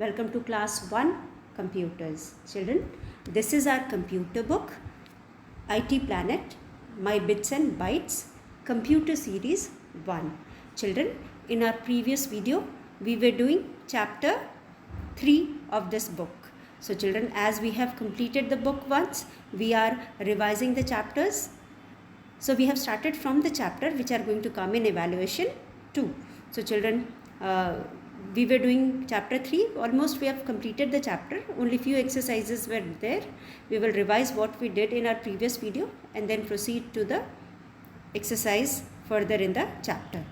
Welcome to class 1 computers. Children, this is our computer book, IT Planet, My Bits and Bytes, Computer Series 1. Children, in our previous video, we were doing chapter 3 of this book. So children, as we have completed the book once, we are revising the chapters. So we have started from the chapter which are going to come in evaluation 2. So children, we were doing chapter 3, almost we have completed the chapter, only few exercises were there. We will revise what we did in our previous video and then proceed to the exercise further in the chapter.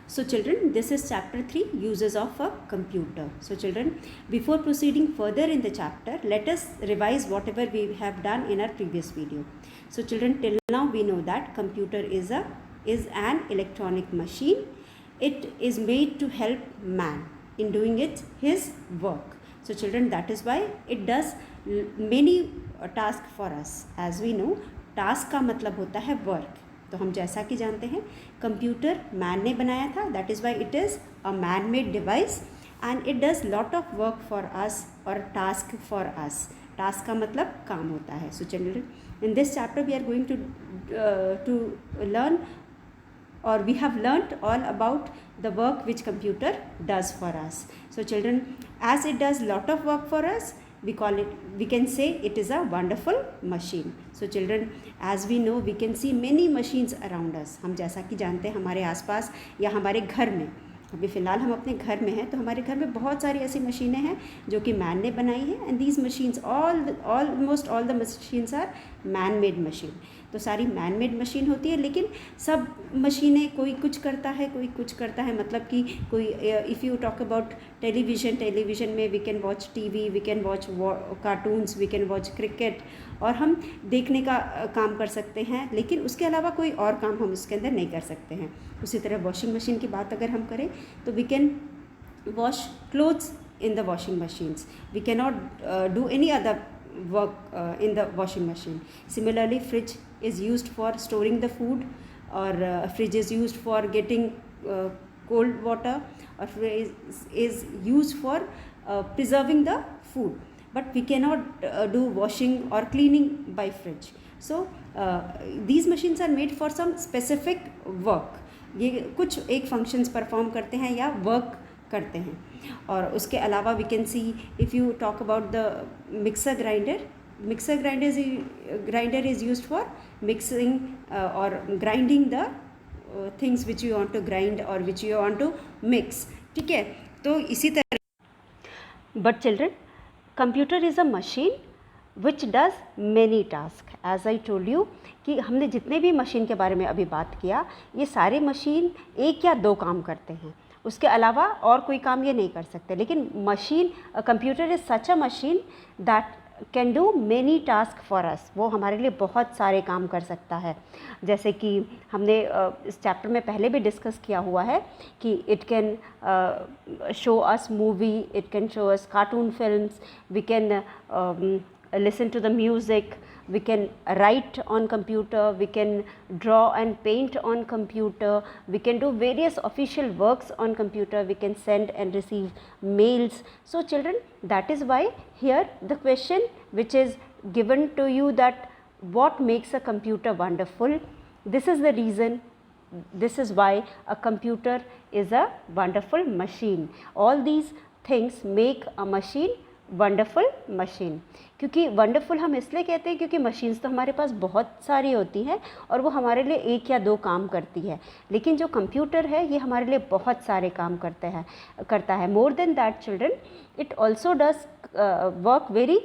So children, this is chapter 3, uses of a computer. So children, before proceeding further in the chapter, let us revise whatever we have done in our previous video. So children, till now we know that computer is an electronic machine. It is made to help man in doing his work. So children, that is why it does many tasks for us. As we know, task का मतलब होता है work. तो हम जैसा कि जानते हैं कंप्यूटर मैन ने बनाया था, that is why it is a man made device and it does lot of work for us और टास्क फॉर अस. टास्क का मतलब काम होता है. So children, in this chapter we are going to learn or we have learnt all about the work which computer does for us. So children, as it does lot of work for us, we can say it is a wonderful machine. So children, as we know, we can see many machines around us. हम जैसा कि जानते हैं हमारे आसपास या हमारे घर में, अभी फ़िलहाल हम अपने घर में हैं तो हमारे घर में बहुत सारी ऐसी मशीनें हैं जो कि मैन ने बनाई है. And these machines almost all the machines are man made machine. तो सारी मैन मेड मशीन होती है, लेकिन सब मशीनें कोई कुछ करता है, कोई कुछ करता है. मतलब कि कोई if you talk about television में we can watch TV, we can watch cartoons, we can watch cricket, और हम देखने का काम कर सकते हैं, लेकिन उसके अलावा कोई और काम हम उसके अंदर नहीं कर सकते हैं. उसी तरह वॉशिंग मशीन की बात अगर हम करें तो we can wash clothes in the washing machines. We cannot do any other work in the washing machine. Similarly, fridge is used for storing the food, or fridge is used for getting cold water, or fridge is used for preserving the food. But we cannot do washing or cleaning by fridge. So these machines are made for some specific work. ये कुछ एक functions perform करते हैं या work करते हैं. और उसके अलावा we can see, if you talk about the mixer grinder is used for mixing और grinding the things which you want to grind और which you want to mix. ठीक है, तो इसी तरह. But children, computer is a machine which does many task. As I told you कि हमने जितने भी मशीन के बारे में अभी बात किया, ये सारे मशीन एक या दो काम करते हैं, उसके अलावा और कोई काम ये नहीं कर सकते. लेकिन machine, computer is such a machine that can do many task for us. वो हमारे लिए बहुत सारे काम कर सकता है. जैसे कि हमने इस चैप्टर में पहले भी डिस्कस किया हुआ है कि it can show us movie, it can show us cartoon films, we can listen to the music, we can write on computer, we can draw and paint on computer, we can do various official works on computer, we can send and receive mails. So children, that is why here the question which is given to you, that what makes a computer wonderful, this is the reason, this is why a computer is a wonderful machine. All these things make a machine wonderful machine. क्योंकि wonderful हम इसलिए कहते हैं क्योंकि machines तो हमारे पास बहुत सारी होती हैं और वो हमारे लिए एक या दो काम करती है, लेकिन जो कंप्यूटर है ये हमारे लिए बहुत सारे काम करता है. More than that children, it also does work very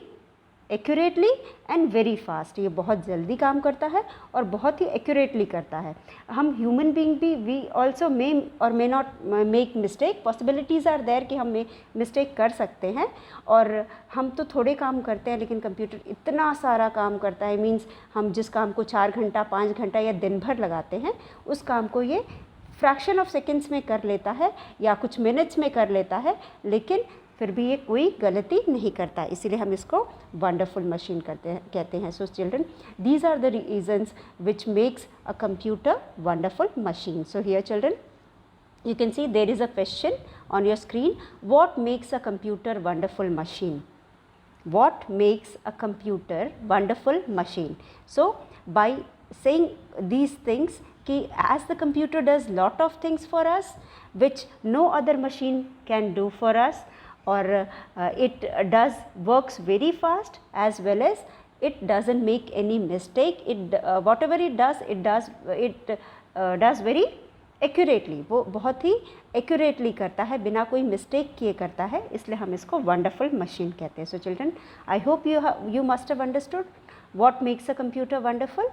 accurately and very fast. ये बहुत जल्दी काम करता है और बहुत ही एक्यूरेटली करता है. हम ह्यूमन बीइंग भी वी ऑल्सो मे और may not make mistake. Possibilities are there कि हम मिस्टेक कर सकते हैं, और हम तो थोड़े काम करते हैं, लेकिन कंप्यूटर इतना सारा काम करता है. मीन्स हम जिस काम को 4 घंटा 5 घंटा या दिन भर लगाते हैं, उस काम को ये फ्रैक्शन ऑफ सेकेंड्स में कर लेता है या कुछ मिनट्स में कर लेता है, लेकिन फिर भी ये कोई गलती नहीं करता. इसीलिए हम इसको वंडरफुल मशीन कहते हैं. So children, these are the reasons which makes a computer wonderful machine. So here children, you can see there is a question on your screen, what makes a computer wonderful machine? What makes a computer wonderful machine? So by saying these things, कि as the computer does lot of things for us which no other machine can do for us, or it works very fast, as well as it doesn't make any mistake. It whatever it does very accurately, वो बहुत ही accurately करता है, बिना कोई mistake किए करता है, इसलिए हम इसको वंडरफुल मशीन कहते हैं. So children, I hope you must have understood what makes a computer wonderful.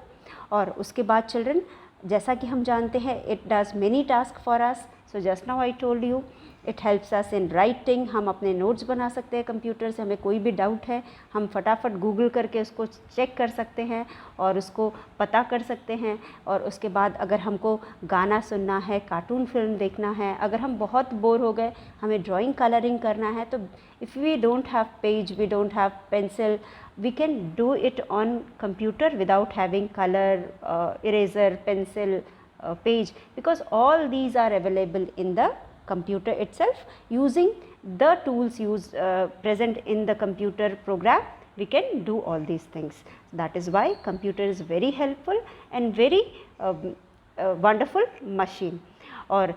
और उसके बाद चिल्ड्रन, जैसा कि हम जानते हैं, it does many task for us. So just now I told you, it helps us in writing. हम अपने नोट्स बना सकते हैं कंप्यूटर से. हमें कोई भी डाउट है, हम फटाफट गूगल करके उसको चेक कर सकते हैं और उसको पता कर सकते हैं. और उसके बाद अगर हमको गाना सुनना है, कार्टून फिल्म देखना है, अगर हम बहुत बोर हो गए, हमें ड्राइंग कलरिंग करना है, तो if we don't have page, we don't have pencil, we can do it on computer without having color, eraser, pencil, page, because all these are available in the computer itself. Using the tools present in the computer program, we can do all these things. That is why computer is very helpful and very wonderful machine. और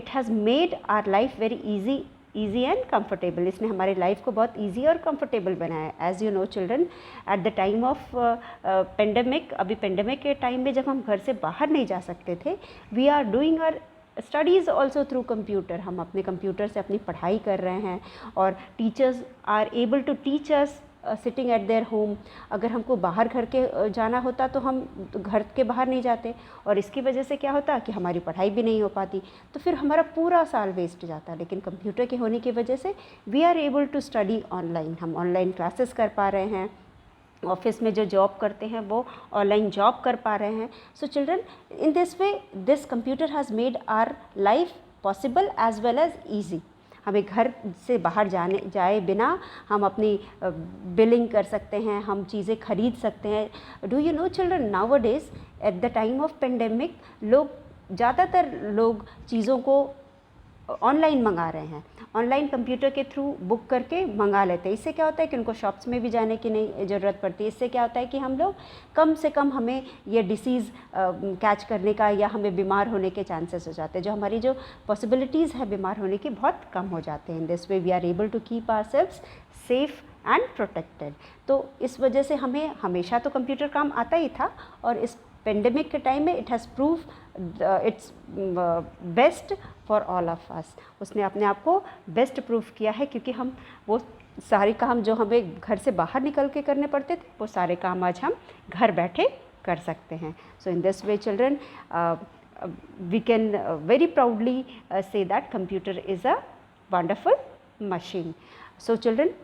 it has made our life very easy and comfortable. इसने हमारी life को बहुत easy और comfortable बनाया है. As you know children, at the time of pandemic, अभी pandemic के टाइम में जब हम घर से बाहर नहीं जा सकते थे, we are doing our studies also through computer. हम अपने कंप्यूटर से अपनी पढ़ाई कर रहे हैं, और teachers are able to teach us sitting at their home. अगर हमको बाहर घर के जाना होता तो हम घर के बाहर नहीं जाते, और इसकी वजह से क्या होता कि हमारी पढ़ाई भी नहीं हो पाती, तो फिर हमारा पूरा साल वेस्ट जाता. लेकिन कंप्यूटर के होने की वजह से we are able to study online. हम ऑनलाइन क्लासेस कर पा रहे हैं, ऑफिस में जो जॉब करते हैं वो ऑनलाइन जॉब कर पा रहे हैं. So children, in this way this computer has made our life possible as well as easy. हमें घर से बाहर जाए बिना हम अपनी बिलिंग कर सकते हैं, हम चीज़ें खरीद सकते हैं. Do you know children, now a days at the time of pandemic, ज़्यादातर लोग चीज़ों को ऑनलाइन मंगा रहे हैं. ऑनलाइन कंप्यूटर के थ्रू बुक करके मंगा लेते हैं. इससे क्या होता है कि उनको शॉप्स में भी जाने की नहीं ज़रूरत पड़ती. इससे क्या होता है कि हम लोग कम से कम हमें ये डिसीज़ कैच करने का या हमें बीमार होने के चांसेस हो जाते हैं. जो हमारी जो पॉसिबिलिटीज़ है बीमार होने की, बहुत कम हो जाते हैं. In this way we are able to keep ourselves safe and protected. तो इस वजह से हमें हमेशा तो कंप्यूटर काम आता ही था, और इस पेंडेमिक के टाइम में it has prove it's best for all of us. उसने अपने आप को बेस्ट प्रूव किया है, क्योंकि हम वो सारे काम जो हमें घर से बाहर निकल के करने पड़ते थे, वो सारे काम आज हम घर बैठे कर सकते हैं. So in this way children, we can very proudly say that computer is a wonderful machine. So children,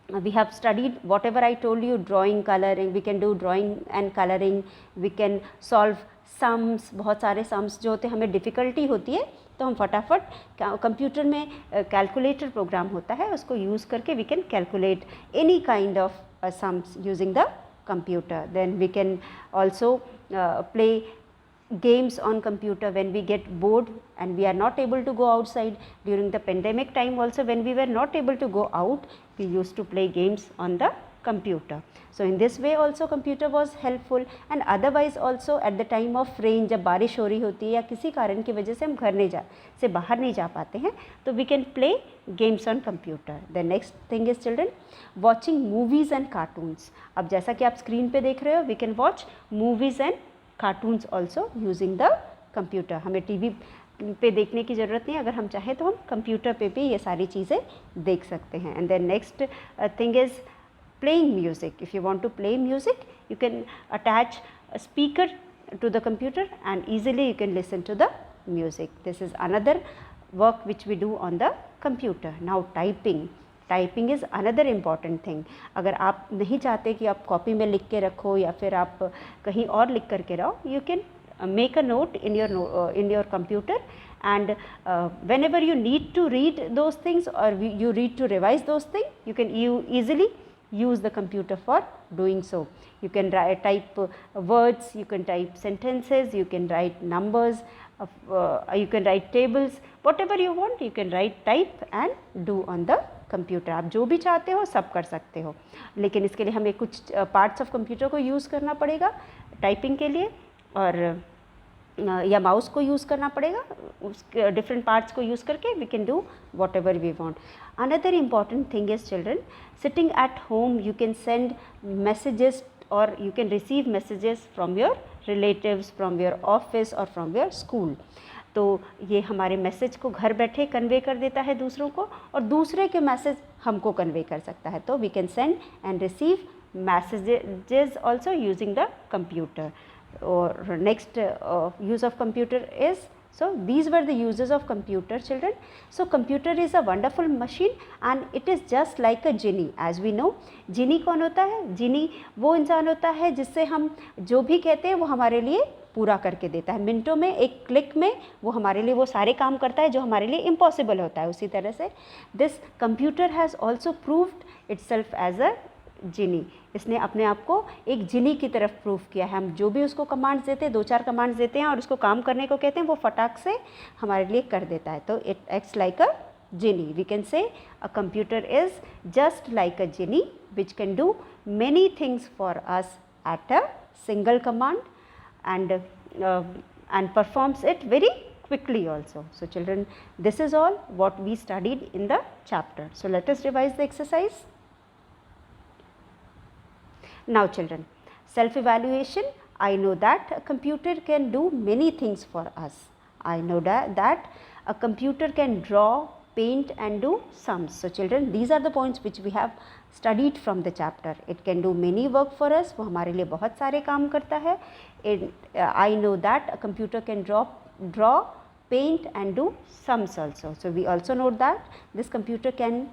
we have studied whatever I told you. Drawing, coloring, we can do drawing and coloring. We can solve sums. बहुत सारे sums जो होते हैं, हमें difficulty होती है, तो हम फटाफट कंप्यूटर में कैलकुलेटर प्रोग्राम होता है, उसको यूज़ करके we can calculate any kind of sums using the computer. Then we can also play games on computer when we get bored and we are not able to go outside. During the pandemic time also, when we were not able to go out, we used to play games on the computer. So in this way also computer was helpful. And otherwise also at the time of rain, जब बारिश हो रही होती है या किसी कारण की वजह से हम बाहर नहीं जा पाते हैं, तो we can play games on computer. The next thing is children, watching movies and cartoons. अब जैसा कि आप स्क्रीन पे देख रहे हो, we can watch movies and cartoons also using the computer. हमें टीवी पे देखने की ज़रूरत नहीं, अगर हम चाहें तो हम कंप्यूटर पे भी ये सारी चीज़ें देख सकते हैं. And then next thing is playing music. If you want to play music, you can attach a speaker to the computer and easily you can listen to the music. This is another work which we do on the computer. Now typing is another important thing. अगर आप नहीं चाहते कि आप copy में लिख के रखो या फिर आप कहीं और लिख करके रहो, you can make a note in your computer, and whenever you need to read those things or you need to revise those things, you can easily use the computer for doing so. You can type words, you can type sentences, you can write numbers, you can write tables, whatever you want you can write, type and do on the computer. आप जो भी चाहते हो सब कर सकते हो, लेकिन इसके लिए हमें कुछ पार्ट्स ऑफ कंप्यूटर को यूज़ करना पड़ेगा टाइपिंग के लिए, और या माउस को यूज़ करना पड़ेगा. उस डिफरेंट पार्ट्स को यूज़ करके we can do whatever we want. Another important thing is children, sitting at home you can send messages or you can receive messages from your relatives, from your office or from your school. तो ये हमारे message को घर बैठे convey कर देता है दूसरों को, और दूसरे के मैसेज हमको कन्वे कर सकता है. तो we can send and receive messages also using the computer. और next use of computer is, so these were the uses of computer, children. So computer is a wonderful machine and it is just like a genie. As we know, genie कौन होता है? genie वो इंसान होता है जिससे हम जो भी कहते हैं वो हमारे लिए पूरा करके देता है. मिनटों में, एक क्लिक में वो हमारे लिए वो सारे काम करता है जो हमारे लिए इम्पॉसिबल होता है. उसी तरह से this computer has also proved itself as a genie. इसने अपने आप को एक जिनी की तरफ प्रूव किया है. हम जो भी उसको कमांड्स देते हैं, 2-4 कमांड्स देते हैं और उसको काम करने को कहते हैं, वो फटाक से हमारे लिए कर देता है. तो it acts like a genie. We can say a computer is just like a genie which can do many things for us at a single command and performs it very quickly also. So children, this is all what we studied in the chapter. So let us revise the exercise. Now children, self-evaluation. I know that a computer can do many things for us. I know that a computer can draw, paint and do sums. So children, these are the points which we have studied from the chapter. It can do many work for us. वो हमारे लिए बहुत सारे काम करता है. I know that a computer can draw, paint and do sums also. So we also know that this computer can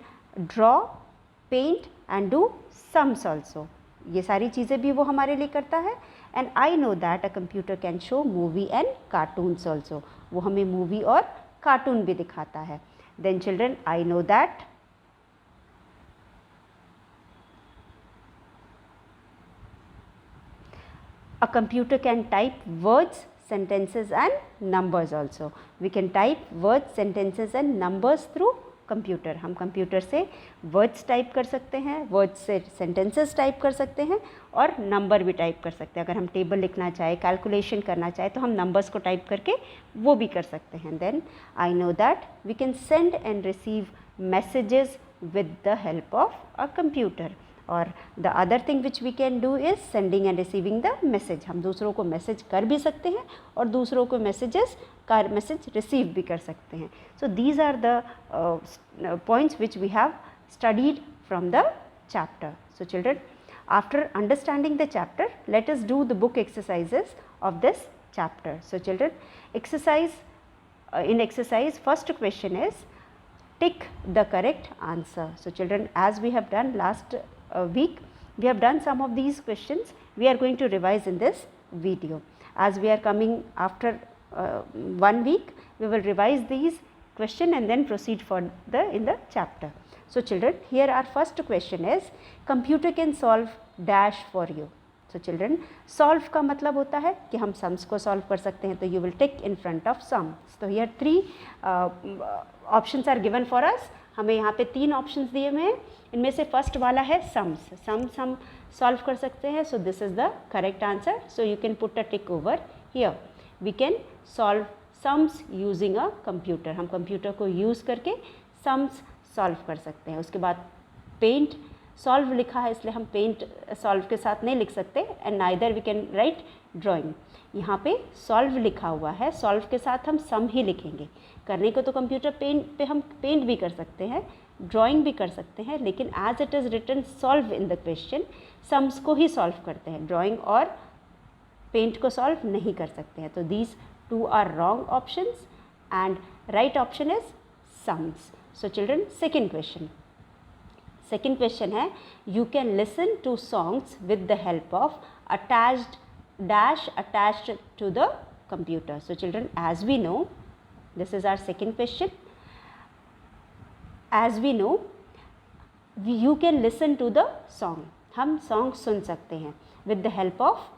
draw, paint and do sums also. ये सारी चीज़ें भी वो हमारे लिए करता है. And I know that a computer can show movie and cartoons also. वो हमें मूवी और कार्टून भी दिखाता है. Then children, I know that a computer can type words, sentences and numbers also. We can type words, sentences and numbers through computer. हम computer से words type कर सकते हैं, वर्ड्स से सेंटेंसेस टाइप कर सकते हैं और नंबर भी टाइप कर सकते हैं. अगर हम टेबल लिखना चाहे, कैलकुलेशन करना चाहे तो हम नंबर्स को टाइप करके वो भी कर सकते हैं. Then I know that we can send and receive messages with the help of a computer. और the other thing which we can do is sending and receiving the message. हम दूसरों को मैसेज कर भी सकते हैं और दूसरों को मैसेज रिसीव भी कर सकते हैं. So these are the points which we have studied from the chapter. So children, after understanding the chapter, let us do the book exercises of this chapter. So children, in exercise, first question is tick the correct answer. So children, as we have done last week, we have done some of these questions. We are going to revise in this video. As we are coming after 1 week, we will revise these questions and then proceed in the chapter. So children, here our first question is, computer can solve dash for you. So children, solve का मतलब होता है कि हम sums को solve कर सकते हैं. तो you will tick in front of sums. तो here 3 options are given for us. हमें यहाँ पे 3 options दिए हुए हैं. इनमें से first वाला है sums. Sums हम solve कर सकते हैं. So this is the correct answer. So you can put a tick over here. We can solve sums using a computer. हम computer को use करके sums solve कर सकते हैं. उसके बाद paint सॉल्व लिखा है इसलिए हम पेंट सॉल्व के साथ नहीं लिख सकते. And neither we can write drawing. यहाँ पे सॉल्व लिखा हुआ है, सॉल्व के साथ हम सम ही लिखेंगे. करने को तो कंप्यूटर पे हम पेंट भी कर सकते हैं, ड्राइंग भी कर सकते हैं, लेकिन as it is written solve in the question, sums को ही सॉल्व करते हैं. ड्राइंग और पेंट को सॉल्व नहीं कर सकते हैं. तो these 2 are wrong options and right option is sums. So children, second question है, you can listen to songs with the help of attached to the computer. So children, as we know, this is our second question. As we know, you can listen to the song. हम song सुन सकते हैं with the help of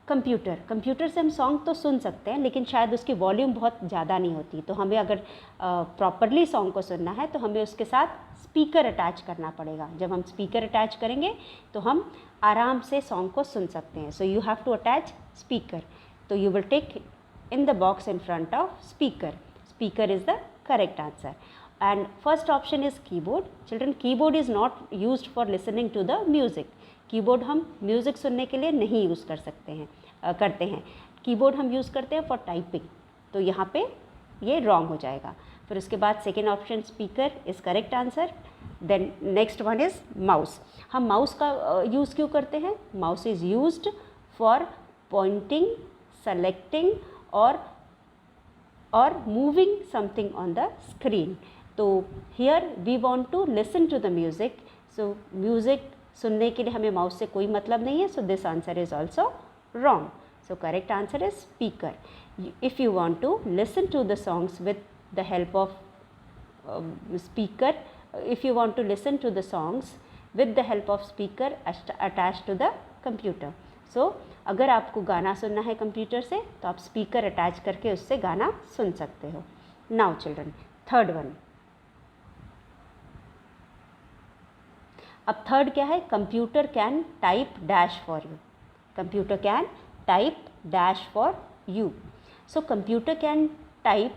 computer से हम song तो सुन सकते हैं, लेकिन शायद उसकी वॉल्यूम बहुत ज़्यादा नहीं होती, तो हमें अगर प्रॉपरली सॉन्ग को सुनना है तो हमें उसके साथ स्पीकर अटैच करना पड़ेगा। जब हम स्पीकर अटैच करेंगे तो हम आराम से सॉन्ग को सुन सकते हैं। So you have to attach speaker, तो you will take in the box in front of speaker is the correct answer. And first option is keyboard. Children, keyboard is not used for listening to the music. Keyboard हम music सुनने के लिए नहीं use कर सकते हैं करते हैं। कीबोर्ड हम यूज़ करते हैं फॉर टाइपिंग, तो यहाँ पे ये रॉन्ग हो जाएगा। फिर उसके बाद second option speaker is correct answer. Then next one is mouse. हम माउस का यूज़ क्यों करते हैं? Mouse is used for pointing, selecting और moving something on the screen. तो here we want to listen to the music, so music सुनने के लिए हमें माउस से कोई मतलब नहीं है, so this answer is also wrong. So correct answer is speaker. If you want to listen to the songs with the help of speaker, if you want to listen to the songs with the help of speaker attached to the computer, so अगर आपको गाना सुनना है computer से तो आप speaker attach करके उससे गाना सुन सकते हो। Now children, third one. अब थर्ड क्या है? Computer can type dash for you. Computer can type dash for you. So computer can type,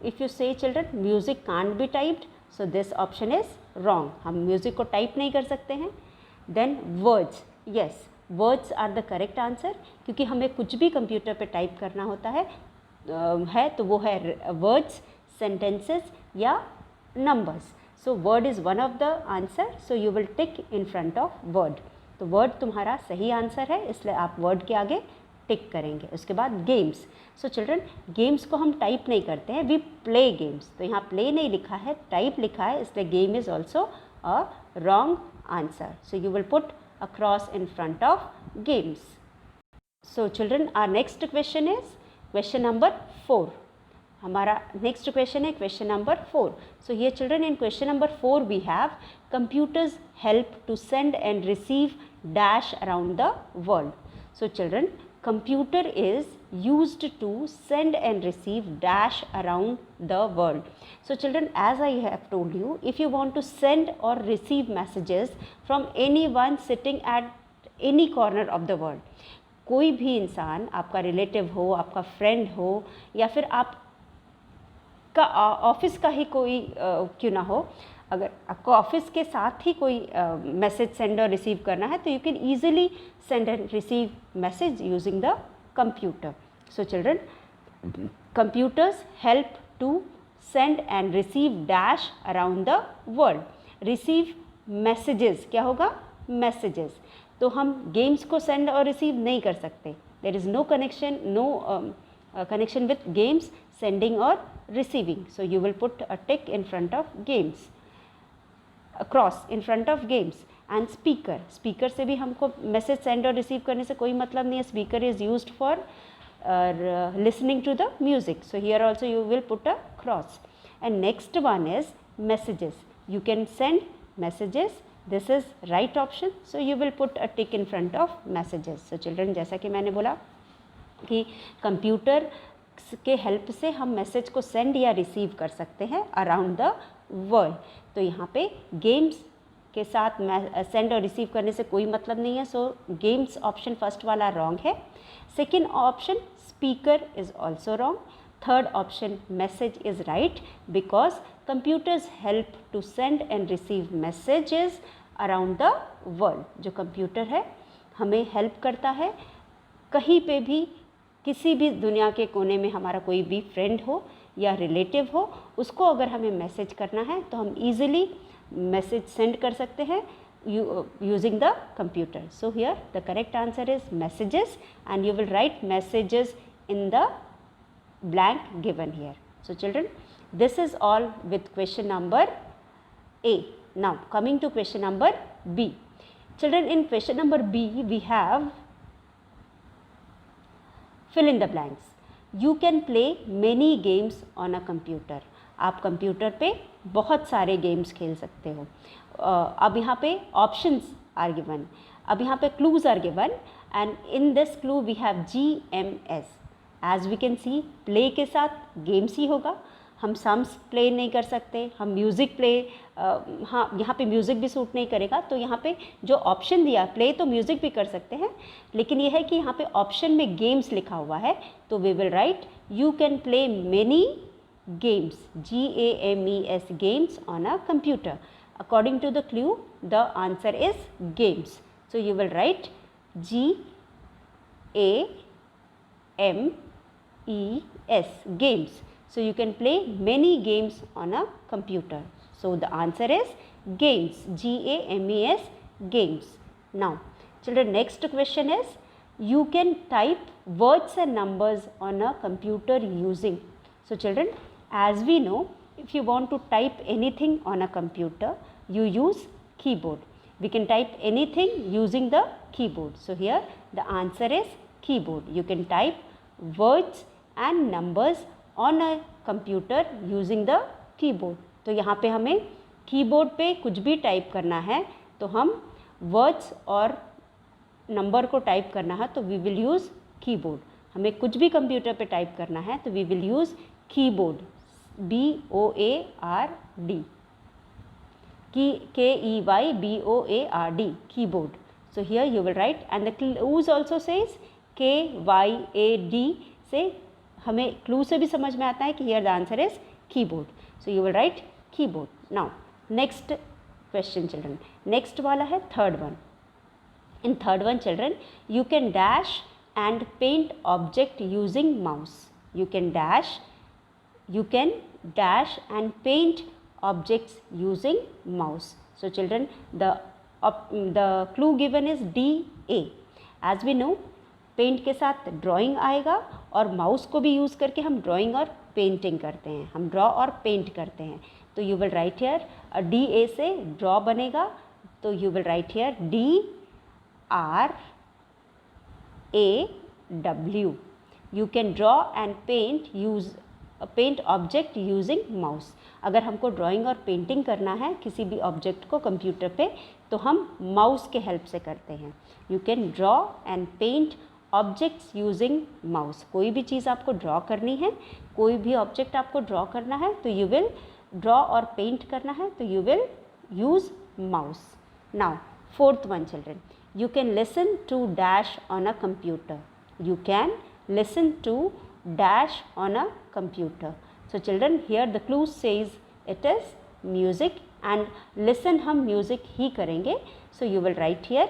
if you say children music can't be typed, so this option is wrong. हम music को type नहीं कर सकते हैं। Then words, yes, words are the correct answer, क्योंकि हमें कुछ भी कंप्यूटर पे टाइप करना होता है तो वो है वर्ड्स, सेंटेंसेस या numbers. So word is one of the answer, so you will tick in front of word. तो वर्ड तुम्हारा सही आंसर है, इसलिए आप वर्ड के आगे टिक करेंगे। उसके बाद गेम्स। सो चिल्ड्रन, गेम्स को हम टाइप नहीं करते हैं, वी प्ले गेम्स। तो यहाँ प्ले नहीं लिखा है, टाइप लिखा है, इसलिए game is also a wrong answer. So you will put a cross in front of games. So children, our next question is question number 4। हमारा नेक्स्ट क्वेश्चन है क्वेश्चन नंबर 4। सो ये children, in question number 4 we have computers help to send and receive dash around the world. So children, computer is used to send and receive dash around the world. So children, as I have told you, if you want to send or receive messages from anyone sitting at any corner of the world, कोई भी इंसान, आपका relative हो, आपका friend हो, या फिर आपका ऑफिस का ही कोई क्यों ना हो, अगर आपको ऑफिस के साथ ही कोई मैसेज सेंड और रिसीव करना है तो you can easily send and receive message using the computer. So children, computers help to send and receive dash around the world. Receive messages, क्या होगा? Messages. तो हम games को send और receive नहीं कर सकते. There is no connection with games, sending or receiving. So you will put a tick in front of games, a cross in front of games. And speaker से भी हमको मैसेज सेंड और receive करने से कोई मतलब नहीं है। Speaker is used for listening to the music, so here also you will put a cross. And next one is messages. You can send messages, this is right option, so you will put a tick in front of messages. So children, जैसा कि मैंने बोला कि computer के help से हम message को send या रिसीव कर सकते हैं अराउंड द वर्ल्ड। तो यहाँ पे गेम्स के साथ सेंड और रिसीव करने से कोई मतलब नहीं है, सो गेम्स ऑप्शन फर्स्ट वाला रॉन्ग है। Second option speaker is also wrong. Third option message is right, because computers help to send and receive messages around the world. जो कंप्यूटर है हमें हेल्प करता है, कहीं पे भी किसी भी दुनिया के कोने में हमारा कोई भी फ्रेंड हो या रिलेटिव हो, उसको अगर हमें मैसेज करना है तो हम ईजिली मैसेज सेंड कर सकते हैं using the computer. So here the correct answer is messages, and you will write messages in the blank given here. So children, this is all with question number A. Now coming to question number B. Children, in question number B we have fill in the blanks. You can play many games on a computer. आप computer पे बहुत सारे games खेल सकते हो। अब यहाँ पे ऑप्शंस आर गिवन, अब यहाँ पे clues are given, and in this clue we have GMS. As we can see, play के साथ games ही होगा, हम सम्स प्ले नहीं कर सकते, हम म्यूज़िक प्ले, हाँ यहाँ पे म्यूज़िक भी सूट नहीं करेगा, तो यहाँ पे जो ऑप्शन दिया प्ले तो म्यूज़िक भी कर सकते हैं, लेकिन यह है कि यहाँ पे ऑप्शन में गेम्स लिखा हुआ है, तो we will write you can play many games, GAMES, games on a computer. According to the clue, the answer is games. So you will write GAMES, games. So you can play many games on a computer. So the answer is games, GAMES, games. Now children, next question is, you can type words and numbers on a computer using. So children, as we know, if you want to type anything on a computer, you use keyboard. We can type anything using the keyboard. So here the answer is keyboard. You can type words and numbers on a computer using the keyboard. तो यहाँ पे हमें keyboard पे कुछ भी type करना है, तो हम वर्ड्स और नंबर को टाइप करना है तो वी विल यूज़ कीबोर्ड. हमें कुछ भी कंप्यूटर पे टाइप करना है तो we will use keyboard, BOARD, KEYBOARD, keyboard. So here you will write, and the clues also says KYAD, से हमें क्लू से भी समझ में आता है कि here the answer is keyboard. So you will write keyboard. Now next question children, next वाला है third one. In third one children, you can dash and paint object using mouse. You can dash and paint objects using mouse. So children, the clue given is DA. As we know, paint के साथ drawing आएगा और mouse को भी use करके हम drawing और painting करते हैं, हम ड्रॉ और पेंट करते हैं. तो you will write here DA से ड्रॉ बनेगा, तो you will write here DRAW. You can draw and paint object using mouse. अगर हमको ड्राइंग और पेंटिंग करना है किसी भी ऑब्जेक्ट को कंप्यूटर पे, तो हम माउस के हेल्प से करते हैं. You can draw and paint objects using mouse. कोई भी चीज़ आपको ड्रॉ करनी है, कोई भी ऑब्जेक्ट आपको ड्रॉ करना है, तो यू विल ड्रॉ और पेंट करना है, तो you will use mouse. Now fourth one children, you can listen to dash on a computer. You can listen to dash on a computer. So children, here the clue says it is music, and listen हम music ही करेंगे. So you will write here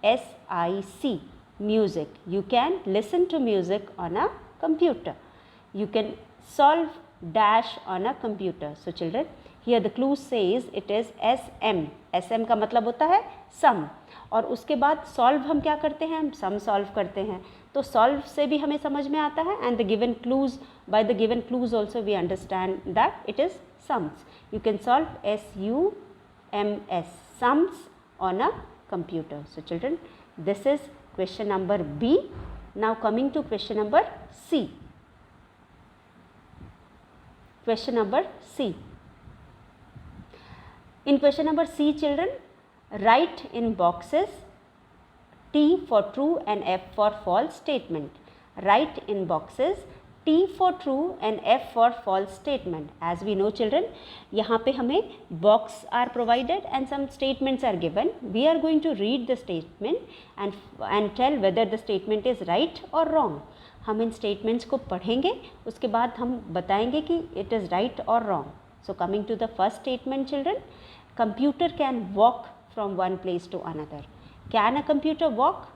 MUSIC, music. You can listen to music on a computer. You can solve dash on a computer. So children, here the clue says it is SM. SM का मतलब होता है सम, और उसके बाद solve हम क्या करते हैं, हम सम सॉल्व करते हैं. तो सॉल्व से भी हमें समझ में आता है, and the given clues, by the given clues also we understand that it is sums. You can solve SUMS, sums on a computer. So children, this is question number B. Now coming to question number C. Question number C. In question number C children, write in boxes T for true and F for false statement. Write in boxes T for true and F for false statement. As we know children, यहाँ पे हमें box are provided and some statements are given. We are going to read the statement and tell whether the statement is right or wrong. हम इन statements को पढ़ेंगे, उसके बाद हम बताएंगे कि it is right or wrong. So coming to the first statement children, computer can walk from one place to another. Can a computer walk?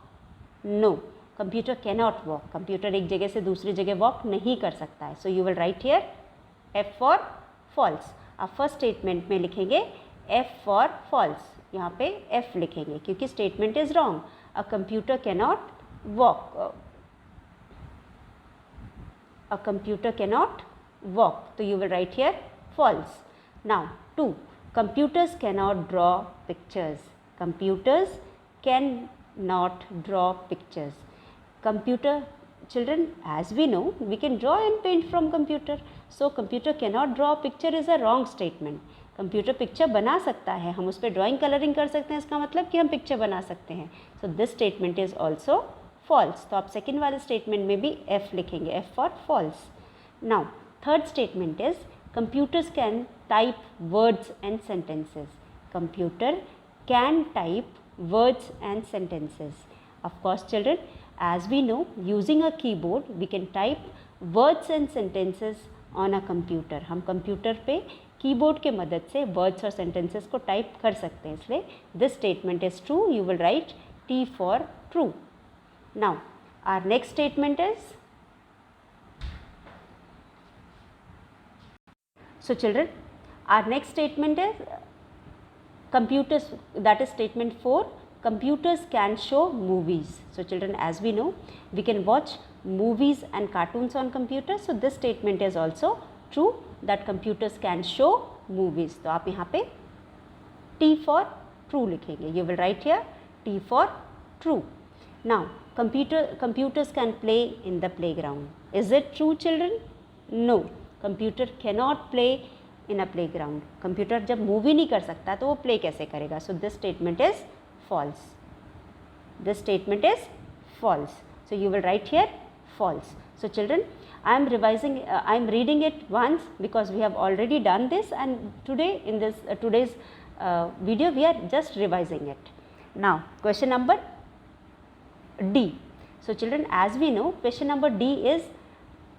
No. Computer cannot walk. Computer एक जगह से दूसरी जगह वॉक नहीं कर सकता है. So you will write here F for false. आप फर्स्ट स्टेटमेंट में लिखेंगे F फॉर फॉल्स, यहाँ पे F लिखेंगे क्योंकि statement is wrong. A computer cannot walk, a computer cannot walk, तो you will write here false. Now 2, computers cannot draw pictures. Computers cannot draw pictures. Computer children, as we know, we can draw and paint from computer. So computer cannot draw a picture is a wrong statement. Computer picture बना सकता है, हम उस पर drawing colouring कर सकते हैं, इसका मतलब कि हम पिक्चर बना सकते हैं. So this statement is also false. तो आप सेकेंड वाले स्टेटमेंट में भी F लिखेंगे, F for false. Now third statement is computers can type words and sentences. Computer can type words and sentences. Of course children, as we know, using a keyboard we can type words and sentences on a computer. हम computer पे keyboard के मदद से words और sentences को type कर सकते हैं, इसलिए this statement is true. You will right T for true. Now our next statement is, so children, our next statement is computers, that is statement 4, computers can show movies. So children, as we know, we can watch movies and cartoons on computers. So this statement is also true that computers can show movies. तो आप यहाँ पे T for true लिखेंगे. You will write here T for true. Now computers can play in the playground. Is it true children? No. Computer cannot play in a playground. Computer जब movie नहीं कर सकता तो वो play कैसे करेगा? So this statement is false. This statement is false. So you will write here false. So children, I am reading it once because we have already done this, and today in this today's video we are just revising it. Now question number D. So children, as we know, question number D is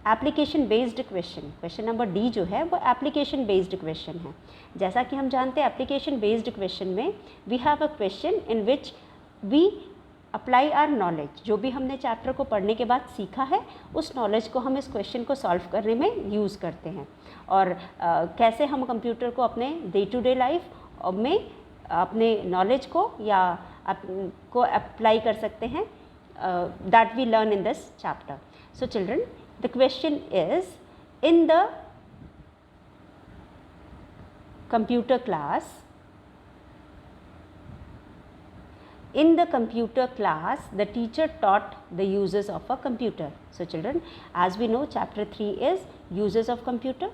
application based question. Question number D जो है वो application based question है. जैसा कि हम जानते हैं application based question में we have a question in which we apply our knowledge. जो भी हमने चैप्टर को पढ़ने के बाद सीखा है उस नॉलेज को हम इस क्वेश्चन को सॉल्व करने में यूज़ करते हैं. और कैसे हम कंप्यूटर को अपने डे टू डे लाइफ में अपने नॉलेज को या को अप्लाई कर सकते हैं, that we learn in this chapter. So children, the question is, in the computer class, the teacher taught the uses of a computer. So children, as we know, chapter 3 is uses of computer.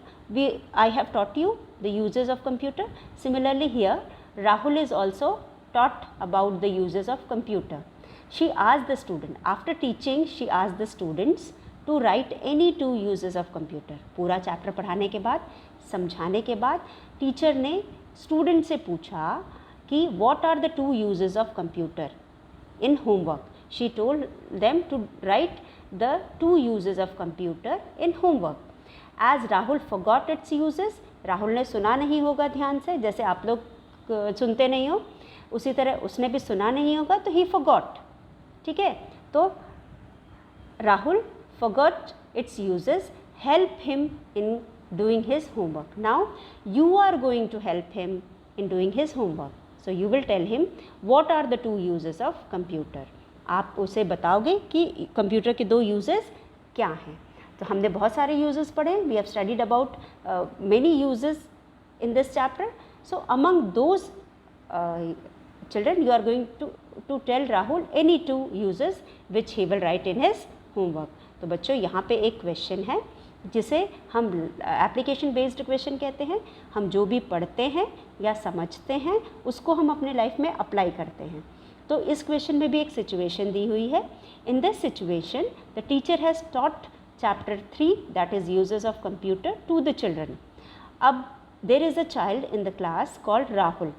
I have taught you the uses of computer. Similarly here, Rahul is also taught about the uses of computer. She asked the student, after teaching, she asked the students to write any two uses of computer. पूरा chapter पढ़ाने के बाद, समझाने के बाद teacher ने student से पूछा कि what are the two uses of computer in homework. She told them to write the two uses of computer in homework. As Rahul forgot its uses, Rahul ने सुना नहीं होगा ध्यान से, जैसे आप लोग सुनते नहीं हो उसी तरह उसने भी सुना नहीं होगा, तो ही फॉरगॉट. ठीक है, तो Rahul forgot its uses, help him in doing his homework. Now you are going to help him in doing his homework. So you will tell him what are the two uses of computer. आप उसे बताओगे कि computer के दो uses क्या हैं. तो हमने बहुत सारे यूजेस पढ़े. We have studied about many uses in this chapter. So among those children, you are going to tell Rahul any two uses which he will write in his homework. तो बच्चों, यहाँ पे एक क्वेश्चन है जिसे हम application based question कहते हैं. हम जो भी पढ़ते हैं या समझते हैं उसको हम अपने लाइफ में अप्लाई करते हैं. तो इस क्वेश्चन में भी एक सिचुएशन दी हुई है. In this situation the teacher has taught chapter 3, that is uses of computer, to the children. अब there is a child in the class called Rahul.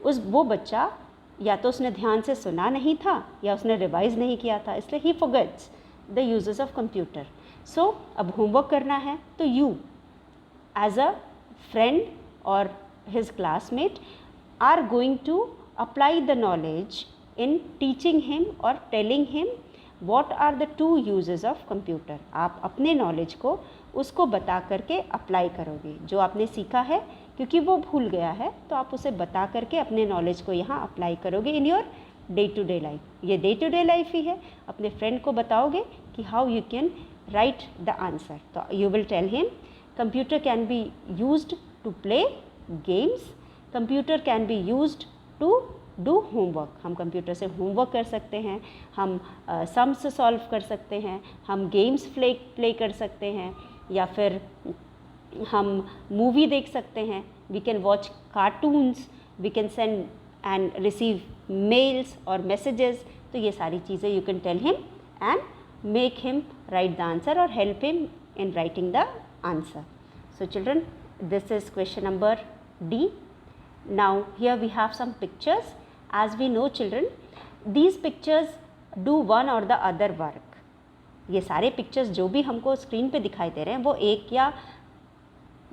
वो बच्चा या तो उसने ध्यान से सुना नहीं था या उसने रिवाइज नहीं किया था, इसलिए ही forgets the uses of computer. So अब होमवर्क करना है तो यू एज अ फ्रेंड और his classmate are going to apply the knowledge in teaching him और telling him what are the two uses of computer. आप अपने knowledge को उसको बता करके अप्लाई करोगे. जो आपने सीखा है, क्योंकि वो भूल गया है, तो आप उसे बता करके अपने नॉलेज को यहाँ अप्लाई करोगे in your day to day life. ये डे टू डे लाइफ ही है. अपने फ्रेंड को बताओगे कि how you can write the answer. तो you will tell him computer can be used to play games, computer can be used to do homework. हम computer से होमवर्क कर सकते हैं, हम सम्स सॉल्व कर सकते हैं, हम गेम्स प्ले कर सकते हैं, या फिर हम मूवी देख सकते हैं, we can watch cartoons, we can send and receive mails और मैसेजेस. तो ये सारी चीज़ें you can tell him and make him write the answer और help him in writing the answer. So children, this is question number D. Now here we have some pictures. As we know children, these pictures do one or the other work. ये सारे pictures जो भी हमको screen पे दिखाई दे रहे हैं वो एक या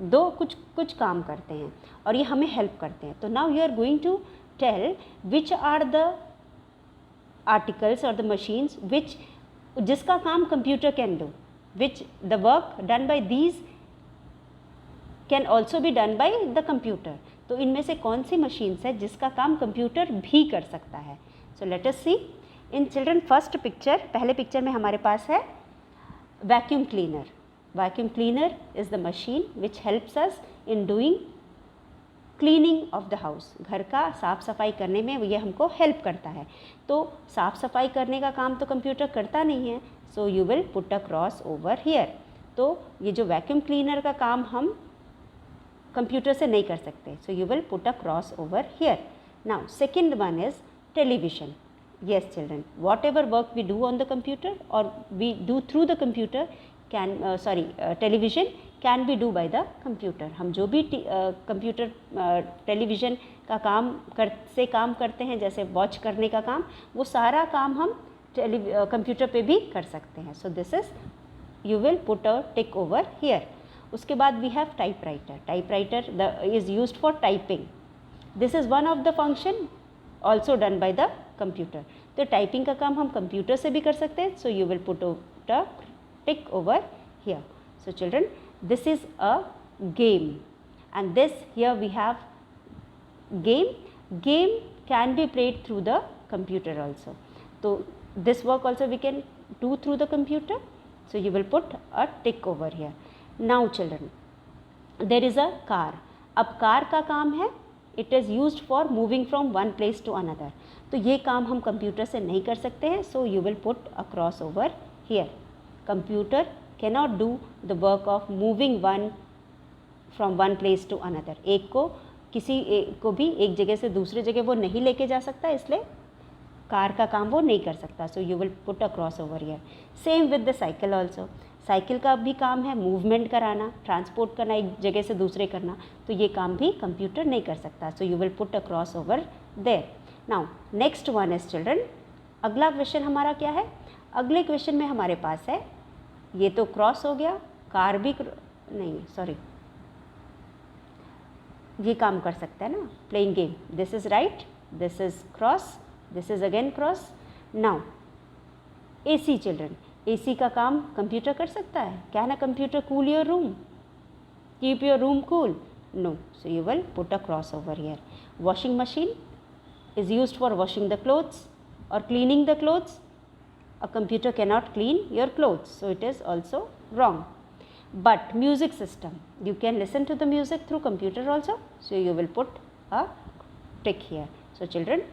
दो कुछ काम करते हैं और ये हमें हेल्प करते हैं. तो now you are going to tell which are the articles or the machines which जिसका काम computer can do, which the work done by these can also be done by the computer. तो इनमें से कौन सी machines है जिसका काम computer भी कर सकता है. So let us see in children first picture. पहले पिक्चर में हमारे पास है vacuum cleaner. Vacuum cleaner is the machine which helps us in doing cleaning of the house. घर का साफ़ सफाई करने में ये हमको हेल्प करता है. तो साफ़ सफाई करने का काम तो कंप्यूटर करता नहीं है, so you will put a cross over here. तो ये जो वैक्यूम क्लीनर का काम हम कंप्यूटर से नहीं कर सकते, सो you will put a cross over here. Now second one is television. yes children, whatever work we do on the computer or we do through the computer can television can be do by the computer. हम जो भी computer television का काम करते हैं, जैसे watch करने का काम, वो सारा काम हम कंप्यूटर पे भी कर सकते हैं. So this is you will put a tick over here. उसके बाद we have typewriter. Typewriter is used for typing. This is one of the function also done by the computer. तो टाइपिंग का काम हम कंप्यूटर से भी कर सकते हैं. So you will put a tick over here. So children, this is a game and this here we have game can be played through the computer also. So this work also we can do through the computer, so you will put a tick over here. Now children, there is a car. अब car का काम है, it is used for moving from one place to another. तो ये काम हम computer से नहीं कर सकते हैं, so you will put a cross over here. Computer cannot do the work of moving one from one place to another. एक को भी एक जगह से दूसरे जगह वो नहीं लेके जा सकता, इसलिए कार का काम वो नहीं कर सकता. So you will put a cross over here. Same with the cycle also. Cycle का भी काम है मूवमेंट कराना, ट्रांसपोर्ट करना, एक जगह से दूसरे करना. तो ये काम भी कंप्यूटर नहीं कर सकता. So you will put a cross over there. Now next one is children, अगला क्वेश्चन हमारा क्या है? अगले क्वेश्चन में हमारे पास है, ये तो क्रॉस हो गया, कार भी नहीं, सॉरी, ये काम कर सकता है ना, playing game. This is right, this is cross, this is again cross. Now AC children, AC का काम कंप्यूटर कर सकता है? Can a computer cool your room, keep your room cool? No. So you will put a cross over here. Washing machine is used for washing the clothes और cleaning the clothes. A computer cannot clean your clothes, so it is also wrong. But music system, you can listen to the music through computer also, so you will put a tick here. So children,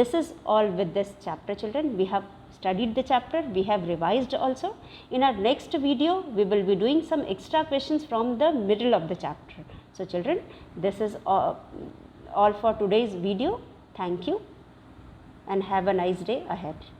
this is all with this chapter children. We have studied the chapter, we have revised also. In our next video, we will be doing some extra questions from the middle of the chapter. So children, this is all for today's video. Thank you and have a nice day ahead.